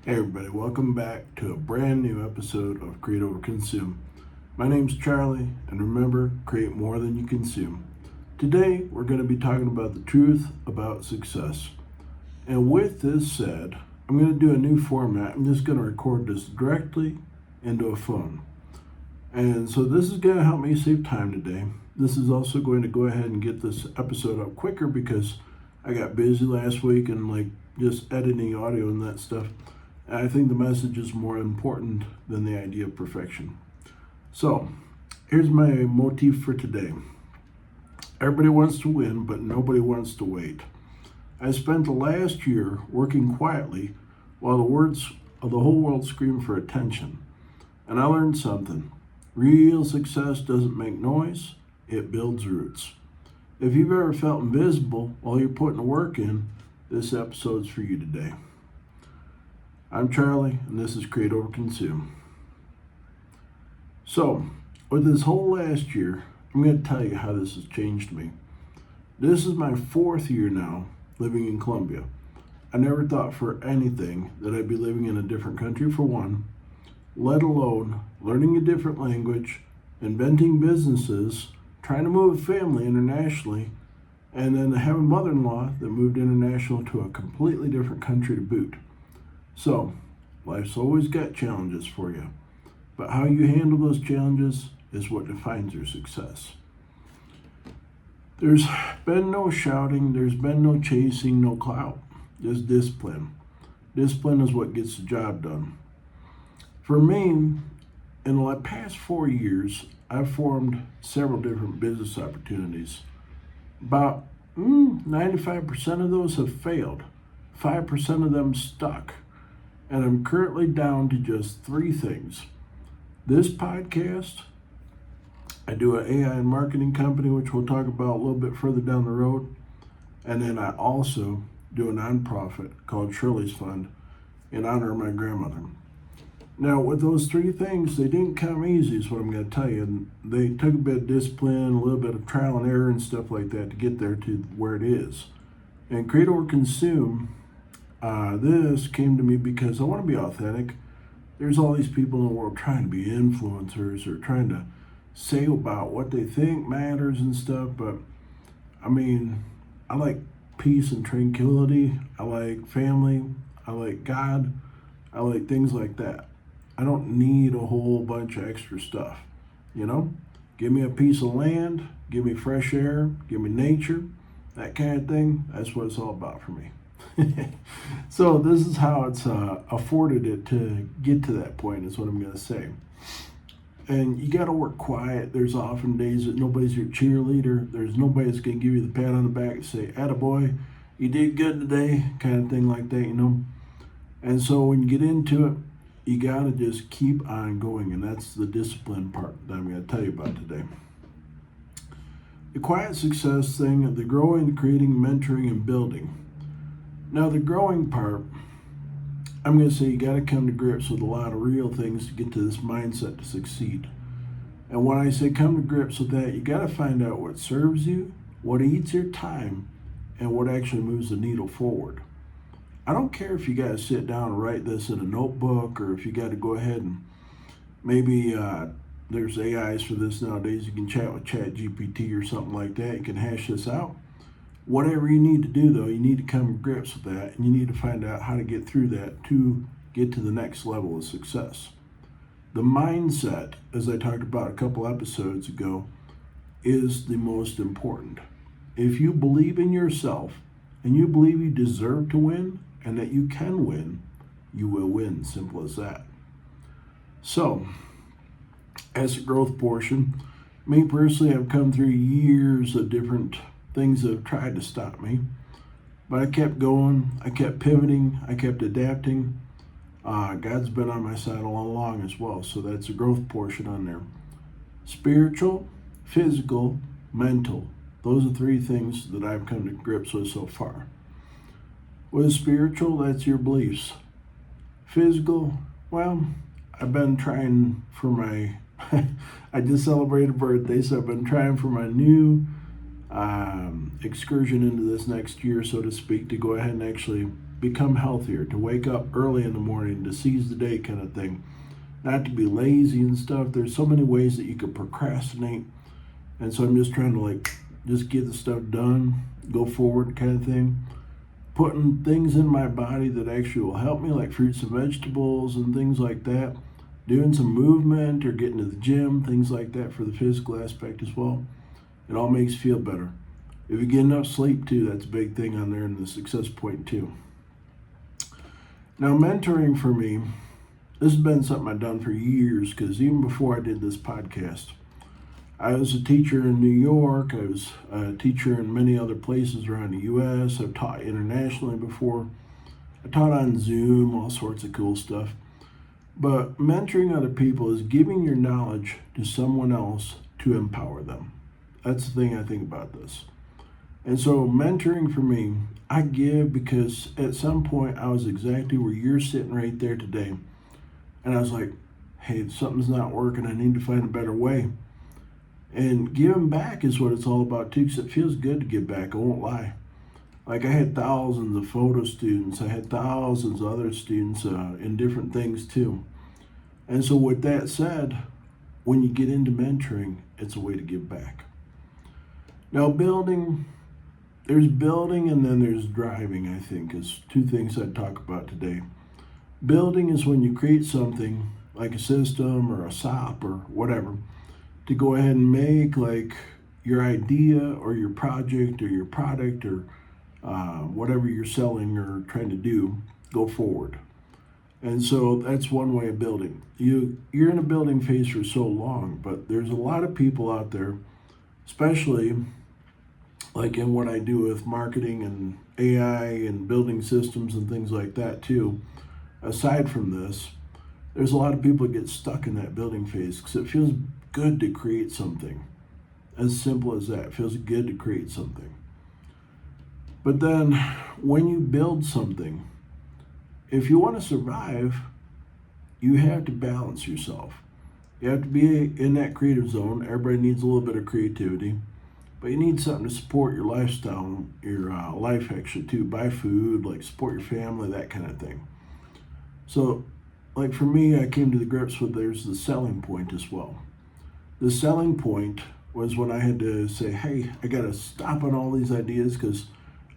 Hey everybody, welcome back to a brand new episode of Create Over Consume. My name's Charlie, and remember, create more than you consume. Today, we're going to be talking about the truth about success. And with this said, I'm going to do a new format. I'm just going to record this directly into a phone. And so this is going to help me save time today. This is also going to go ahead and get this episode up quicker because I got busy last week and just editing audio and that stuff. I think the message is more important than the idea of perfection. So, here's my motif for today. Everybody wants to win, but nobody wants to wait. I spent the last year working quietly while the words of the whole world screamed for attention. And I learned something. Real success doesn't make noise, it builds roots. If you've ever felt invisible while you're putting the work in, this episode's for you today. I'm Charlie, and this is Create Over Consume. So, with this whole last year, I'm going to tell you how this has changed me. This is my 4th year now living in Colombia. I never thought for anything that I'd be living in a different country for one, let alone learning a different language, inventing businesses, trying to move a family internationally, and then have a mother-in-law that moved international to a completely different country to boot. So, life's always got challenges for you, but how you handle those challenges is what defines your success. There's been no shouting, there's been no chasing, no clout, just discipline. Discipline is what gets the job done. For me, in the past 4 years, I've formed several different business opportunities. About 95% of those have failed, 5% of them stuck. And I'm currently down to just 3 things. This podcast, I do an AI and marketing company, which we'll talk about a little bit further down the road. And then I also do a nonprofit called Shirley's Fund in honor of my grandmother. Now, with those 3 things, they didn't come easy, is what I'm going to tell you. And they took a bit of discipline, a little bit of trial and error and stuff like that to get there to where it is. And Create or Consume, this came to me because I want to be authentic. There's all these people in the world trying to be influencers or trying to say about what they think matters and stuff, but I like peace and tranquility. I like family. I like God. I like things like that. I don't need a whole bunch of extra stuff, Give me a piece of land, give me fresh air, give me nature, that kind of thing. That's what it's all about for me. So this is how it's afforded it to get to that point, is what I'm going to say. And you got to work quiet. There's often days that nobody's your cheerleader. There's nobody that's going to give you the pat on the back and say, "Attaboy, you did good today," kind of thing like that, And so when you get into it, you got to just keep on going. And that's the discipline part that I'm going to tell you about today. The quiet success thing, the growing, creating, mentoring, and building. Now, the growing part, I'm going to say you got to come to grips with a lot of real things to get to this mindset to succeed. And when I say come to grips with that, you got to find out what serves you, what eats your time, and what actually moves the needle forward. I don't care if you got to sit down and write this in a notebook, or if you got to go ahead and maybe there's AIs for this nowadays. You can chat with ChatGPT or something like that. You can hash this out. Whatever you need to do, though, you need to come to grips with that, and you need to find out how to get through that to get to the next level of success. The mindset, as I talked about a couple episodes ago, is the most important. If you believe in yourself and you believe you deserve to win and that you can win, you will win. Simple as that. So, as a growth portion, me personally, I've come through years of different things that have tried to stop me, but I kept going, I kept pivoting, I kept adapting. God's been on my side all along as well, so that's a growth portion on there. Spiritual, physical, mental. Those are 3 things that I've come to grips with so far. With spiritual, that's your beliefs. Physical, well, I've been trying for my, I just celebrated a birthday, so I've been trying for my new excursion into this next year, so to speak, to go ahead and actually become healthier, to wake up early in the morning, to seize the day kind of thing. Not to be lazy and stuff. There's so many ways that you could procrastinate. And so I'm just trying to just get the stuff done, go forward kind of thing. Putting things in my body that actually will help me, like fruits and vegetables and things like that. Doing some movement or getting to the gym, things like that for the physical aspect as well. It all makes you feel better. If you get enough sleep too, that's a big thing on there in the success point too. Now, mentoring for me, this has been something I've done for years, because even before I did this podcast, I was a teacher in New York. I was a teacher in many other places around the U.S. I've taught internationally before. I taught on Zoom, all sorts of cool stuff. But mentoring other people is giving your knowledge to someone else to empower them. That's the thing I think about this. And so mentoring for me, I give because at some point I was exactly where you're sitting right there today. And I was like, hey, something's not working. I need to find a better way. And giving back is what it's all about too, because it feels good to give back, I won't lie. Like, I had thousands of photo students. I had thousands of other students in different things too. And so with that said, when you get into mentoring, it's a way to give back. Now, there's building and then there's driving, I think, is two things I'd talk about today. Building is when you create something like a system or a SOP or whatever to go ahead and make like your idea or your project or your product or whatever you're selling or trying to do go forward. And so that's one way of building. You're in a building phase for so long, but there's a lot of people out there, especially like in what I do with marketing and AI and building systems and things like that too. Aside from this, there's a lot of people that get stuck in that building phase because it feels good to create something. As simple as that. It feels good to create something. But then when you build something, if you want to survive, you have to balance yourself. You have to be in that creative zone. Everybody needs a little bit of creativity. But you need something to support your lifestyle, your life actually too. Buy food, like support your family, that kind of thing. So, like for me, I came to the grips with there's the selling point as well. The selling point was when I had to say, hey, I got to stop on all these ideas because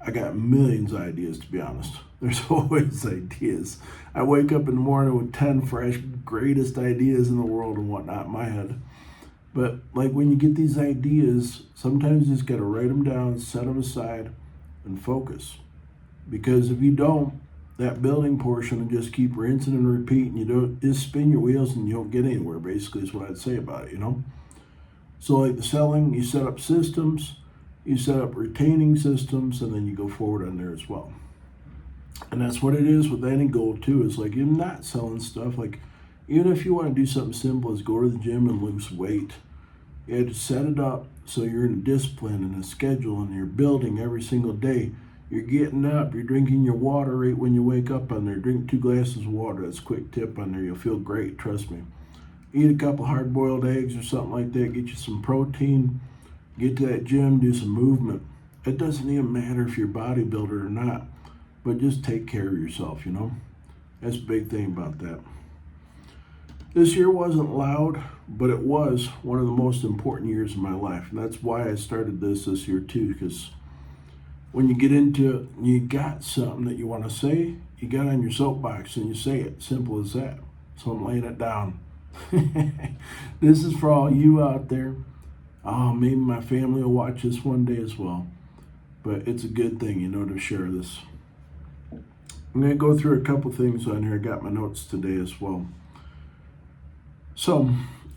I got millions of ideas, to be honest. There's always ideas. I wake up in the morning with 10 fresh, greatest ideas in the world and whatnot in my head. But like when you get these ideas, sometimes you just got to write them down, set them aside, and focus. Because if you don't, that building portion will just keep rinsing and repeating. You don't just spin your wheels and you don't get anywhere, basically is what I'd say about it, So like the selling, you set up systems, you set up retaining systems, and then you go forward on there as well. And that's what it is with any goal too. It's like you're not selling stuff. Like even if you want to do something simple as go to the gym and lose weight, you have to set it up so you're in a discipline and a schedule and you're building every single day. You're getting up, you're drinking your water right when you wake up on there. Drink 2 glasses of water. That's a quick tip on there. You'll feel great, trust me. Eat a couple hard-boiled eggs or something like that. Get you some protein. Get to that gym, do some movement. It doesn't even matter if you're a bodybuilder or not, but just take care of yourself, That's a big thing about that. This year wasn't loud, but it was one of the most important years of my life. And that's why I started this year too, because when you get into it, you got something that you want to say, you got on your soapbox and you say it. Simple as that. So I'm laying it down. This is for all you out there. Oh, maybe my family will watch this one day as well. But it's a good thing, to share this. I'm going to go through a couple things on here. I got my notes today as well. So,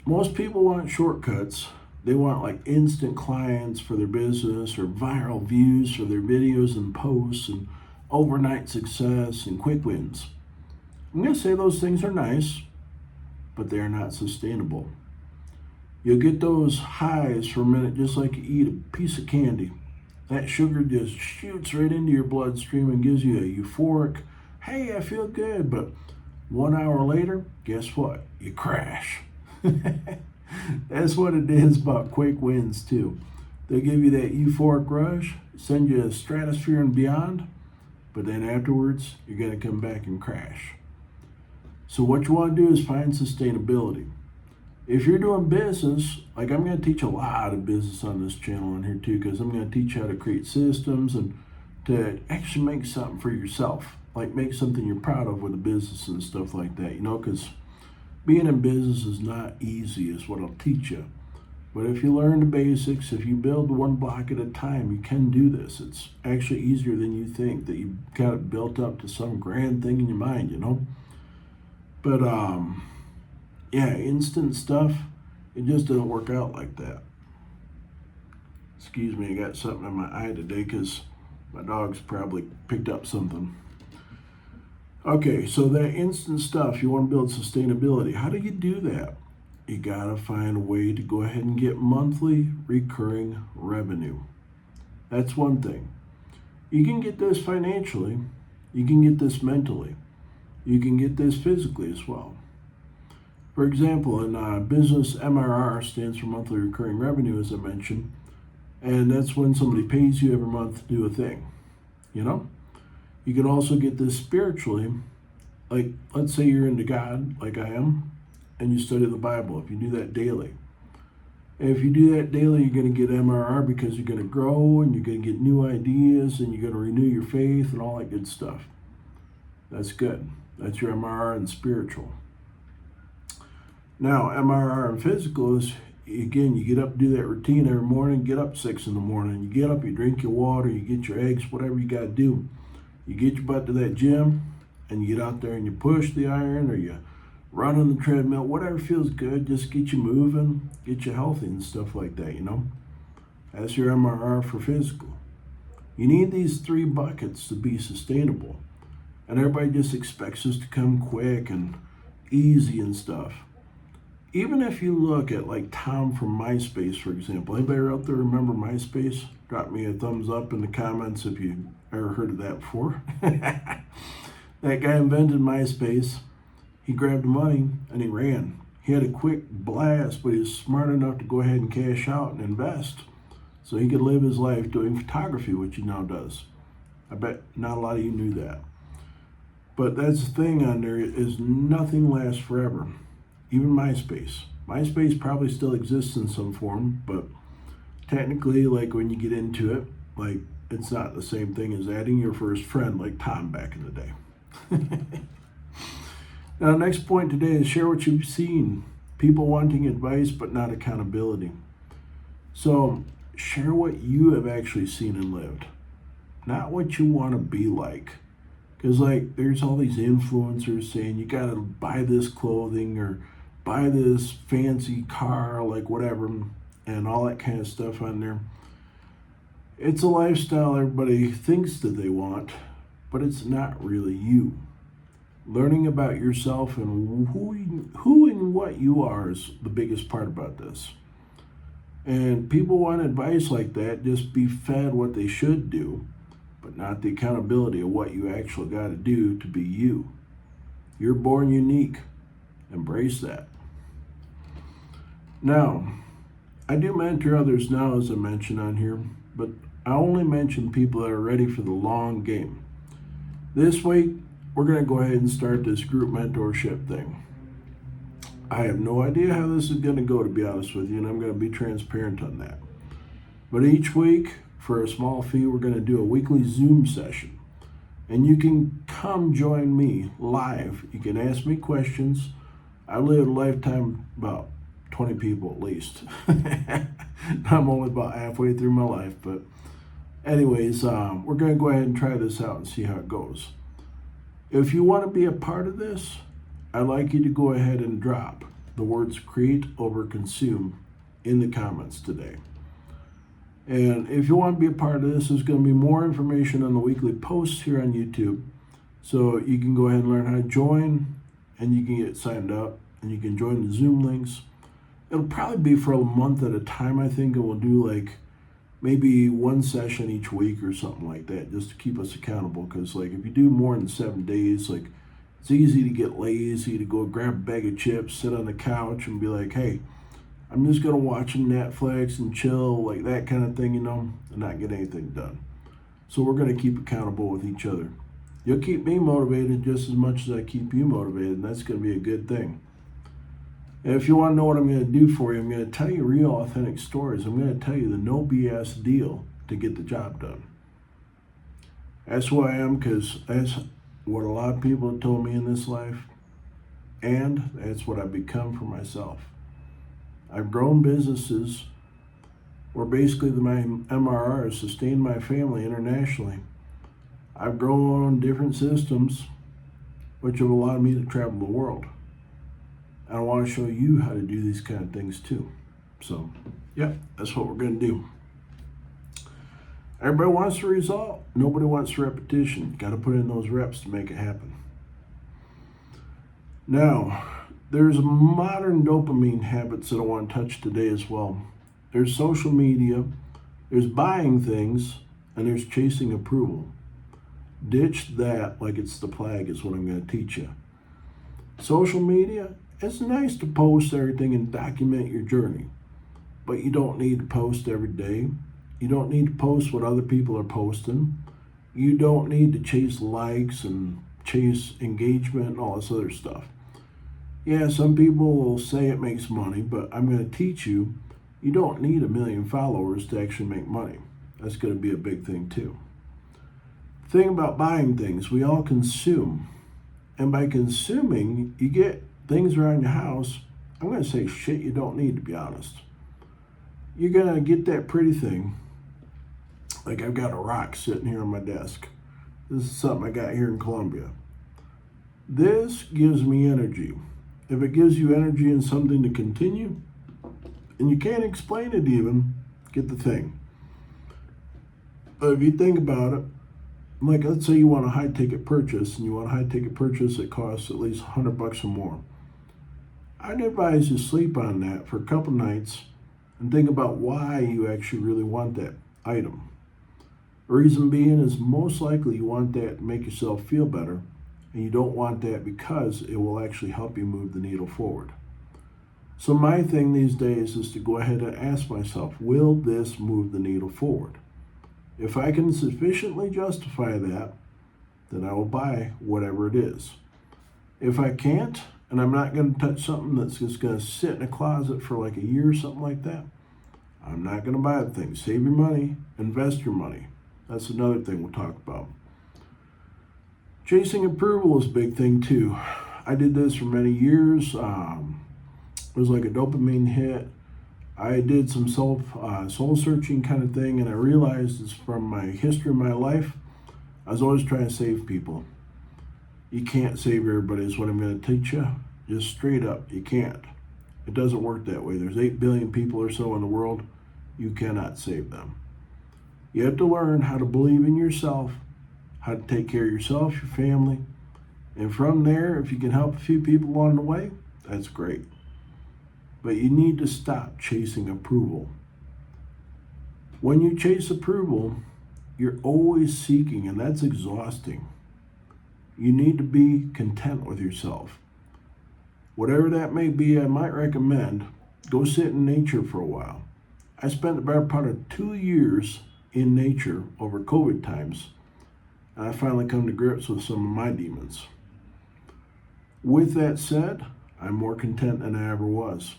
most people want shortcuts. They want like instant clients for their business or viral views for their videos and posts and overnight success and quick wins. I'm going to say those things are nice, but they are not sustainable. You'll get those highs for a minute just like you eat a piece of candy. That sugar just shoots right into your bloodstream and gives you a euphoric, hey, I feel good, but 1 hour later, guess what? You crash. That's what it is about quick wins too. They'll give you that euphoric rush, send you a stratosphere and beyond, but then afterwards, you're going to come back and crash. So what you want to do is find sustainability. If you're doing business, like I'm going to teach a lot of business on this channel on here too, because I'm going to teach you how to create systems and to actually make something for yourself, like make something you're proud of with a business and stuff like that, because being in business is not easy is what I'll teach you. But if you learn the basics, if you build one block at a time, you can do this. It's actually easier than you think, that you got it built up to some grand thing in your mind, But yeah, instant stuff, it just doesn't work out like that. Excuse me, I got something in my eye today because my dog's probably picked up something. Okay, so that instant stuff, you want to build sustainability. How do you do that? You gotta find a way to go ahead and get monthly recurring revenue. That's one thing. You can get this financially, you can get this mentally, you can get this physically as well. For example, in business, MRR stands for monthly recurring revenue, as I mentioned, and that's when somebody pays you every month to do a thing. You can also get this spiritually, like let's say you're into God, like I am, and you study the Bible. If you do that daily, and if you do that daily, you're going to get MRR because you're going to grow and you're going to get new ideas and you're going to renew your faith and all that good stuff. That's good. That's your MRR and spiritual. Now, MRR and physical is, again, you get up, do that routine every morning, get up 6 in the morning. You get up, you drink your water, you get your eggs, whatever you got to do. You get your butt to that gym and you get out there and you push the iron or you run on the treadmill, whatever feels good, just get you moving, get you healthy and stuff like that, That's your MRR for physical. You need these 3 buckets to be sustainable. And everybody just expects us to come quick and easy and stuff. Even if you look at like Tom from MySpace, for example. Anybody out there remember MySpace? Drop me a thumbs up in the comments if you ever heard of that before. That guy invented MySpace. He grabbed the money and he ran. He had a quick blast, but he was smart enough to go ahead and cash out and invest so he could live his life doing photography, which he now does. I bet not a lot of you knew that. But that's the thing on there, is nothing lasts forever. Even MySpace. MySpace probably still exists in some form, but technically, like when you get into it, like it's not the same thing as adding your first friend like Tom back in the day. Now, next point today is share what you've seen. People wanting advice, but not accountability. So share what you have actually seen and lived, not what you want to be like. Because like there's all these influencers saying you got to buy this clothing or buy this fancy car, like whatever, and all that kind of stuff on there. It's a lifestyle everybody thinks that they want, but it's not really you. Learning about yourself and who and what you are is the biggest part about this. And people want advice like that, just be fed what they should do, but not the accountability of what you actually got to do to be you. You're born unique. Embrace that. Now, I do mentor others now, as I mentioned on here, but I only mention people that are ready for the long game. This week, we're going to go ahead and start this group mentorship thing. I have no idea how this is going to go, to be honest with you, and I'm going to be transparent on that. But each week, for a small fee, we're going to do a weekly Zoom session. And you can come join me live. You can ask me questions. I lived a lifetime about 20 people at least. I'm only about halfway through my life. But anyways, we're going to go ahead and try this out and see how it goes. If you want to be a part of this, I'd like you to go ahead and drop the words create over consume in the comments today. And if you want to be a part of this, there's going to be more information on the weekly posts here on YouTube. So you can go ahead and learn how to join, and you can get signed up, and you can join the Zoom links. It'll probably be for a month at a time, I think, and we'll do like maybe one session each week or something like that, just to keep us accountable. Because like if you do more than 7 days, like it's easy to get lazy, to go grab a bag of chips, sit on the couch and be like, hey, I'm just going to watch Netflix and chill, like that kind of thing, and not get anything done. So we're going to keep accountable with each other. You'll keep me motivated just as much as I keep you motivated, and that's going to be a good thing. And if you want to know what I'm going to do for you, I'm going to tell you real authentic stories. I'm going to tell you the no BS deal to get the job done. That's who I am, because that's what a lot of people have told me in this life, and that's what I've become for myself. I've grown businesses where basically my MRR has sustained my family internationally. I've grown different systems which have allowed me to travel the world. And I want to show you how to do these kind of things too. So, yeah, that's what we're going to do. Everybody wants the result. Nobody wants repetition. Got to put in those reps to make it happen. Now, there's modern dopamine habits that I want to touch today as well. There's social media, there's buying things, and there's chasing approval. Ditch that like it's the plague is what I'm going to teach you. Social media, it's nice to post everything and document your journey, but you don't need to post every day. You don't need to post what other people are posting. You don't need to chase likes and chase engagement and all this other stuff. Yeah, some people will say it makes money, but I'm going to teach you, you don't need 1 million followers to actually make money. That's going to be a big thing too. Thing about buying things, we all consume. And by consuming, you get things around your house, I'm going to say shit you don't need, to be honest. You're going to get that pretty thing. Like I've got a rock sitting here on my desk. This is something I got here in Colombia. This gives me energy. If it gives you energy and something to continue, and you can't explain it even, get the thing. But if you think about it, like let's say you want a high ticket purchase, and you want a high ticket purchase that costs at least $100 or more. I'd advise you sleep on that for a couple nights and think about why you actually really want that item. Reason being is most likely you want that to make yourself feel better, and you don't want that because it will actually help you move the needle forward. So my thing these days is to go ahead and ask myself, will this move the needle forward? If I can sufficiently justify that, then I will buy whatever it is. If I can't, and I'm not going to touch something that's just going to sit in a closet for like a year or something like that, I'm not going to buy the thing. Save your money, invest your money. That's another thing we'll talk about. Chasing approval is a big thing too. I did this for many years. It was like a dopamine hit. I did some soul searching kind of thing, and I realized it's from my history of my life. I was always trying to save people. You can't save everybody is what I'm going to teach you. Just straight up, you can't. It doesn't work that way. There's 8 billion people or so in the world. You cannot save them. You have to learn how to believe in yourself, how to take care of yourself, your family, and from there, if you can help a few people along the way, that's great. But you need to stop chasing approval. When you chase approval, you're always seeking, and that's exhausting. You need to be content with yourself. Whatever that may be, I might recommend go sit in nature for a while. I spent the better part of 2 years in nature over COVID times, and I finally come to grips with some of my demons. With that said, I'm more content than I ever was.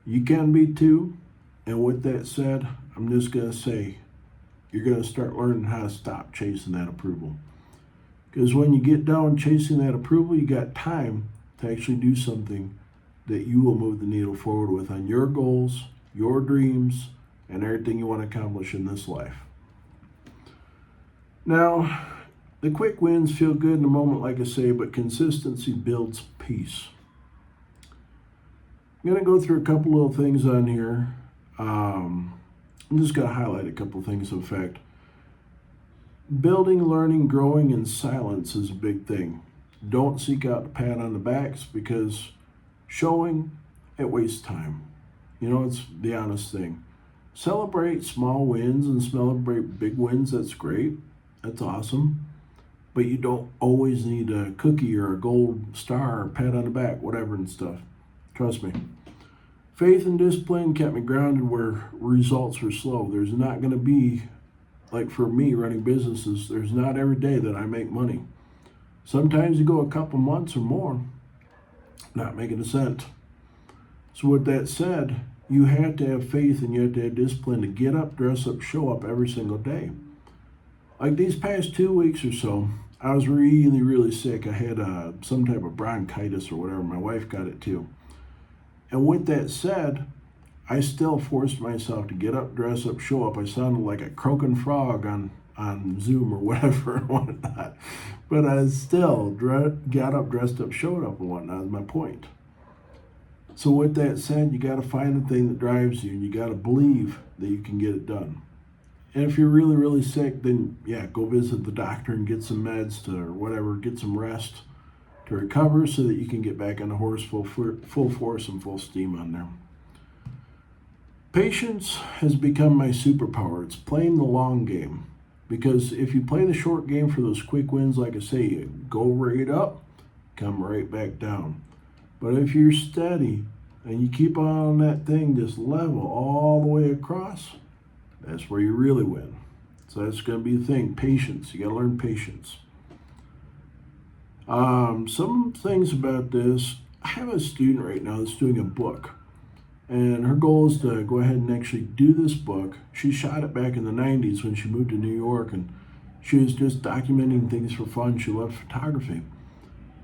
You can be too, and with that said, I'm just going to say, you're going to start learning how to stop chasing that approval. Because when you get down chasing that approval, you got time to actually do something that you will move the needle forward with on your goals, your dreams, and everything you want to accomplish in this life. Now, the quick wins feel good in the moment, like I say, but consistency builds peace. I'm going to go through a couple little things on here. I'm just going to highlight a couple things of fact. Building, learning, growing in silence is a big thing. Don't seek out the pat on the backs, because showing, it wastes time. You know, it's the honest thing. Celebrate small wins and celebrate big wins. That's great. That's awesome. But you don't always need a cookie or a gold star or pat on the back, whatever and stuff. Trust me. Faith and discipline kept me grounded where results were slow. There's not going to be like for me running businesses, there's not every day that I make money. Sometimes you go a couple months or more not making a cent. So with that said, you have to have faith and you have to have discipline to get up, dress up, show up every single day. Like these past 2 weeks or so, I was really, really sick. I had some type of bronchitis or whatever. My wife got it too. And with that said, I still forced myself to get up, dress up, show up. I sounded like a croaking frog on Zoom or whatever and whatnot. But I still got up, dressed up, showed up and whatnot is my point. So with that said, you got to find the thing that drives you and you got to believe that you can get it done. And if you're really, really sick, then yeah, go visit the doctor and get some meds to, or whatever, get some rest to recover so that you can get back on the horse full force and full steam on there. Patience has become my superpower. It's playing the long game. Because if you play the short game for those quick wins, like I say, you go right up, come right back down. But if you're steady and you keep on that thing just level all the way across, that's where you really win. So that's going to be the thing, patience. You got to learn patience. Some things about this, I have a student right now that's doing a book. And her goal is to go ahead and actually do this book. She shot it back in the 90s when she moved to New York, and she was just documenting things for fun. She loved photography.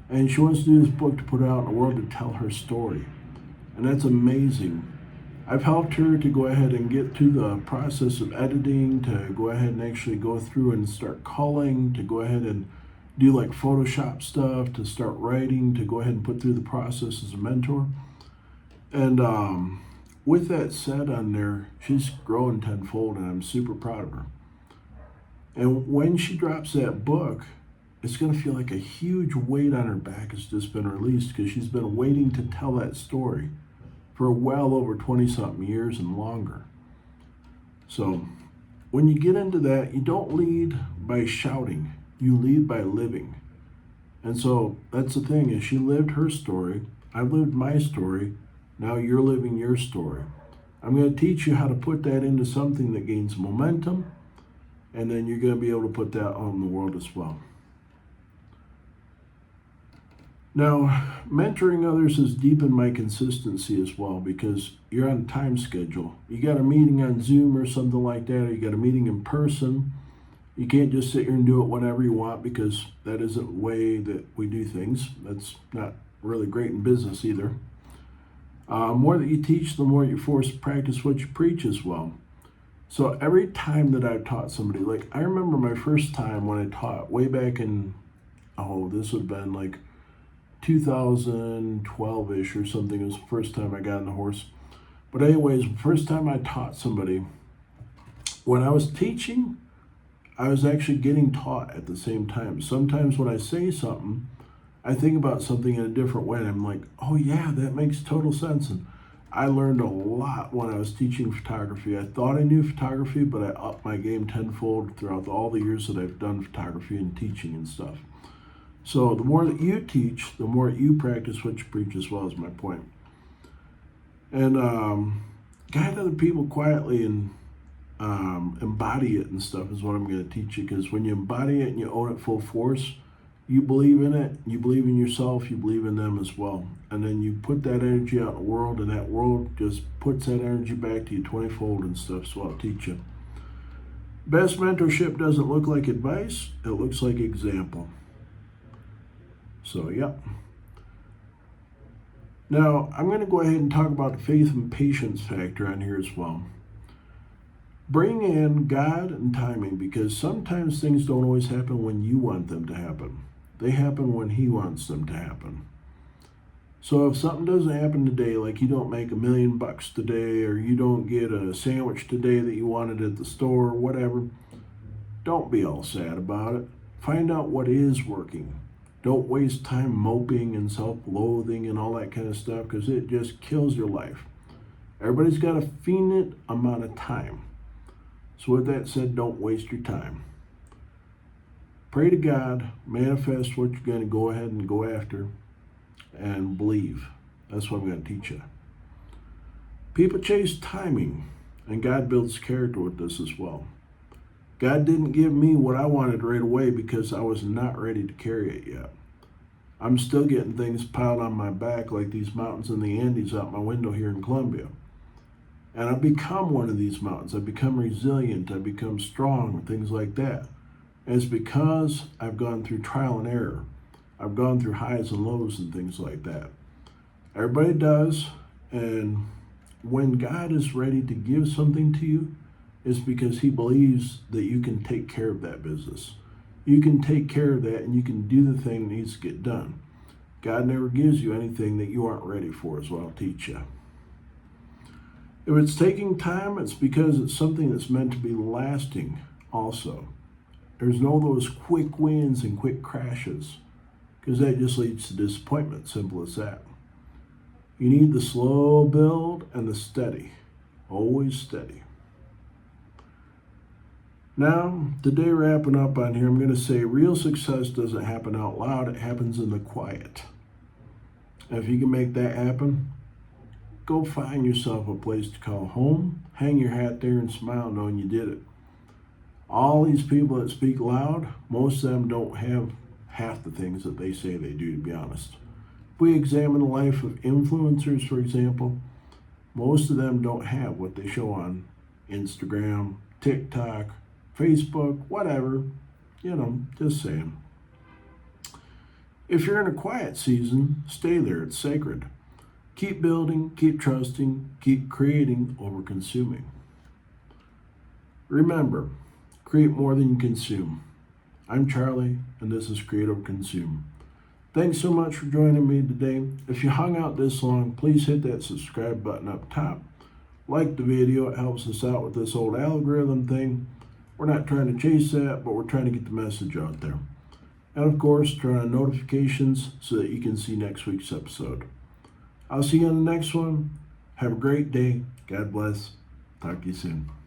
And she wants to do this book to put out in the world to tell her story. And that's amazing. I've helped her to go ahead and get to the process of editing, to go ahead and actually go through and start culling, to go ahead and do like Photoshop stuff, to start writing, to go ahead and put through the process as a mentor. And with that said on there, she's growing tenfold and I'm super proud of her. And when she drops that book, it's going to feel like a huge weight on her back has just been released because she's been waiting to tell that story for well over 20-something years and longer. So when you get into that, you don't lead by shouting, you lead by living. And so that's the thing, is she lived her story, I lived my story, now you're living your story. I'm going to teach you how to put that into something that gains momentum, and then you're going to be able to put that out in the world as well. Now, mentoring others has deepened my consistency as well because you're on a time schedule. You got a meeting on Zoom or something like that, or you got a meeting in person. You can't just sit here and do it whenever you want because that isn't the way that we do things. That's not really great in business either. More that you teach, the more you're forced to practice what you preach as well. So every time that I've taught somebody, like I remember my first time when I taught way back in, this would have been like 2012-ish or something. It was the first time I got on the horse. But anyways, the first time I taught somebody, when I was teaching, I was actually getting taught at the same time. Sometimes when I say something, I think about something in a different way. And I'm like, oh yeah, that makes total sense. And I learned a lot when I was teaching photography. I thought I knew photography, but I upped my game tenfold throughout all the years that I've done photography and teaching and stuff. So the more that you teach, the more you practice what you preach as well, is my point. And guide other people quietly and embody it and stuff is what I'm going to teach you. Because when you embody it and you own it full force, you believe in it, you believe in yourself, you believe in them as well. And then you put that energy out in the world, and that world just puts that energy back to you 20-fold and stuff. So I'll teach you. Best mentorship doesn't look like advice, it looks like example. So, yep. Now, I'm going to go ahead and talk about the faith and patience factor on here as well. Bring in God and timing, because sometimes things don't always happen when you want them to happen. They happen when He wants them to happen. So if something doesn't happen today, like you don't make $1 million today, or you don't get a sandwich today that you wanted at the store, or whatever, don't be all sad about it. Find out what is working. Don't waste time moping and self-loathing and all that kind of stuff, because it just kills your life. Everybody's got a finite amount of time. So with that said, don't waste your time. Pray to God, manifest what you're going to go ahead and go after, and believe. That's what I'm going to teach you. People chase timing, and God builds character with this as well. God didn't give me what I wanted right away because I was not ready to carry it yet. I'm still getting things piled on my back like these mountains in the Andes out my window here in Colombia. And I've become one of these mountains. I've become resilient. I've become strong, things like that. And it's because I've gone through trial and error. I've gone through highs and lows and things like that. Everybody does. And when God is ready to give something to you, it's because he believes that you can take care of that business. You can take care of that and you can do the thing that needs to get done. God never gives you anything that you aren't ready for, is what I'll teach you. If it's taking time, it's because it's something that's meant to be lasting also. There's no those quick wins and quick crashes, because that just leads to disappointment, simple as that. You need the slow build and the steady, always steady. Now, today wrapping up on here, I'm going to say real success doesn't happen out loud, it happens in the quiet. And if you can make that happen, go find yourself a place to call home, hang your hat there and smile knowing you did it. All these people that speak loud, most of them don't have half the things that they say they do, to be honest. If we examine the life of influencers, for example, most of them don't have what they show on Instagram, TikTok, Facebook, whatever, just saying. If you're in a quiet season, stay there, it's sacred. Keep building, keep trusting, keep creating over consuming. Remember, create more than you consume. I'm Charlie, and this is Create Over Consume. Thanks so much for joining me today. If you hung out this long, please hit that subscribe button up top. Like the video, it helps us out with this old algorithm thing. We're not trying to chase that, but we're trying to get the message out there. And of course, turn on notifications so that you can see next week's episode. I'll see you on the next one. Have a great day. God bless. Talk to you soon.